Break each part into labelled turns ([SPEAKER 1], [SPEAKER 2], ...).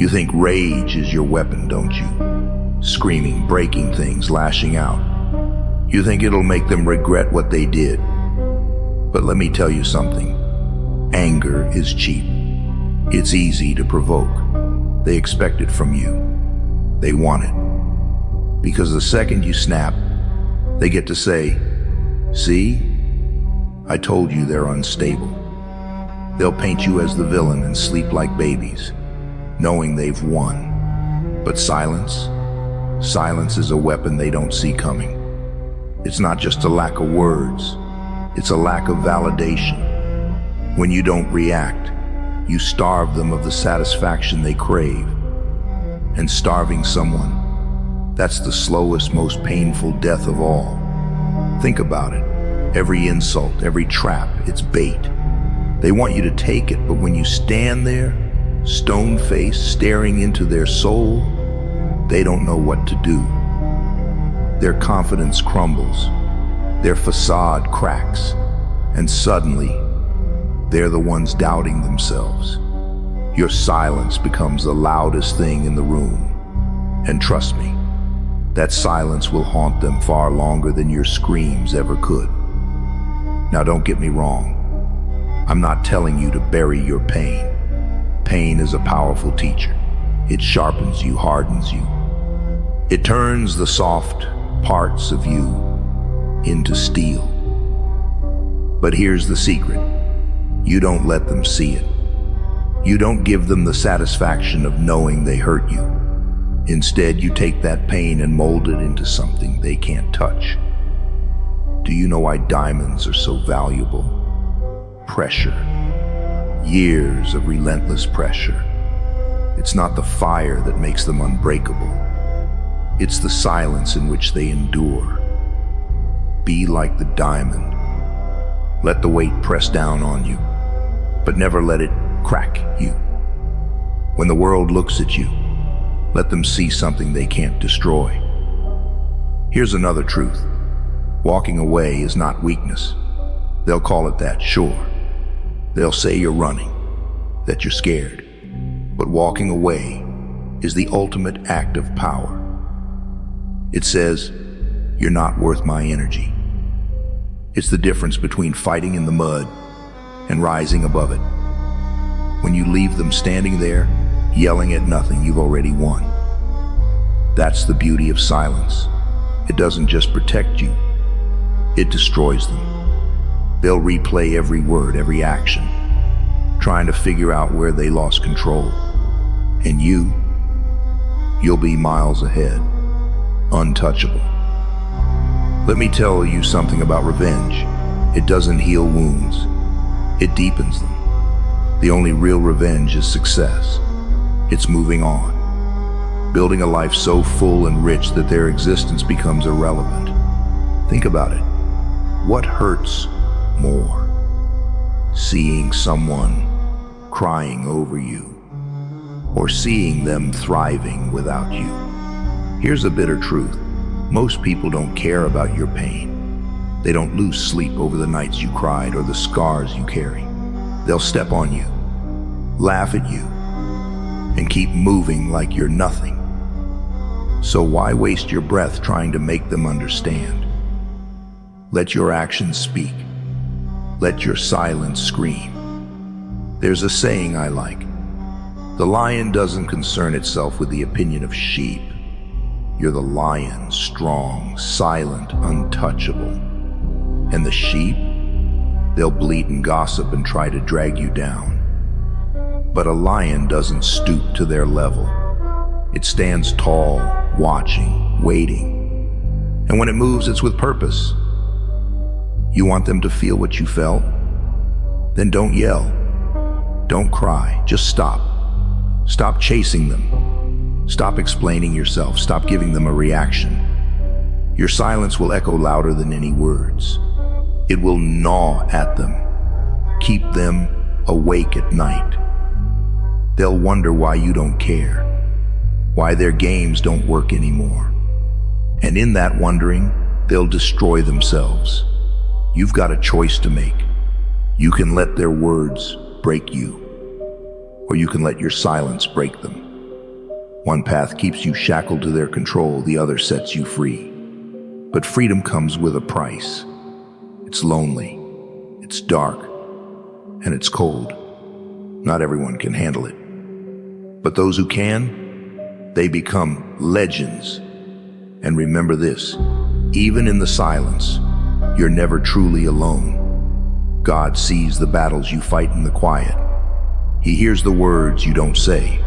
[SPEAKER 1] You think rage is your weapon, don't you? Screaming, breaking things, lashing out. You think it'll make them regret what they did. But let me tell you something. Anger is cheap. It's easy to provoke. They expect it from you. They want it. Because the second you snap, they get to say, "See? I told you they're unstable." They'll paint you as the villain and sleep like babies, knowing they've won. But silence is a weapon they don't see coming. It's not just a lack of words, it's a lack of validation. When you don't react, you starve them of the satisfaction they crave. And starving someone, that's the slowest, most painful death of all. Think about it. Every insult, every trap, it's bait. They want you to take it, but when you stand there, stone-faced, staring into their soul, they don't know what to do. Their confidence crumbles, their facade cracks, and suddenly, they're the ones doubting themselves. Your silence becomes the loudest thing in the room. And trust me, that silence will haunt them far longer than your screams ever could. Now don't get me wrong. I'm not telling you to bury your pain. Pain is a powerful teacher. It sharpens you, hardens you. It turns the soft parts of you into steel. But here's the secret. You don't let them see it. You don't give them the satisfaction of knowing they hurt you. Instead, you take that pain and mold it into something they can't touch. Do you know why diamonds are so valuable? Pressure. Years of relentless pressure. It's not the fire that makes them unbreakable. It's the silence in which they endure. Be like the diamond. Let the weight press down on you, but never let it crack you. When the world looks at you, let them see something they can't destroy. Here's another truth. Walking away is not weakness. They'll call it that, sure. They'll say you're running, that you're scared. But walking away is the ultimate act of power. It says, you're not worth my energy. It's the difference between fighting in the mud and rising above it. When you leave them standing there, yelling at nothing, you've already won. That's the beauty of silence. It doesn't just protect you, it destroys them. They'll replay every word, every action, trying to figure out where they lost control. And you'll be miles ahead, untouchable. Let me tell you something about revenge. It doesn't heal wounds, it deepens them. The only real revenge is success. It's moving on, building a life so full and rich that their existence becomes irrelevant. Think about it. What hurts more? Seeing someone crying over you, or seeing them thriving without you? Here's a bitter truth. Most people don't care about your pain. They don't lose sleep over the nights you cried or the scars you carry. They'll step on you, laugh at you, and keep moving like you're nothing. So why waste your breath trying to make them understand? Let your actions speak. Let your silence scream. There's a saying I like. The lion doesn't concern itself with the opinion of sheep. You're the lion, strong, silent, untouchable. And the sheep, they'll bleat and gossip and try to drag you down. But a lion doesn't stoop to their level. It stands tall, watching, waiting. And when it moves, it's with purpose. You want them to feel what you felt? Then don't yell. Don't cry. Just stop. Stop chasing them. Stop explaining yourself. Stop giving them a reaction. Your silence will echo louder than any words. It will gnaw at them, keep them awake at night. They'll wonder why you don't care, why their games don't work anymore. And in that wondering, they'll destroy themselves. You've got a choice to make. You can let their words break you, or you can let your silence break them. One path keeps you shackled to their control, the other sets you free. But freedom comes with a price. It's lonely, it's dark, and it's cold. Not everyone can handle it. But those who can, they become legends. And remember this, even in the silence, you're never truly alone. God sees the battles you fight in the quiet. He hears the words you don't say,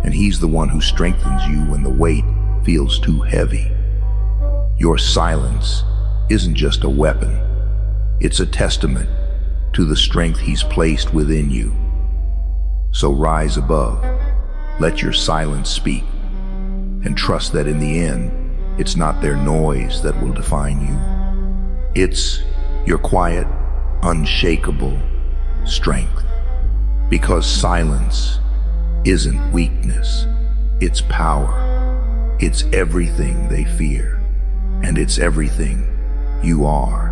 [SPEAKER 1] and He's the one who strengthens you when the weight feels too heavy. Your silence isn't just a weapon. It's a testament to the strength He's placed within you. So rise above, let your silence speak, and trust that in the end, it's not their noise that will define you. It's your quiet, unshakable strength. Because silence isn't weakness, it's power. It's everything they fear, and it's everything you are.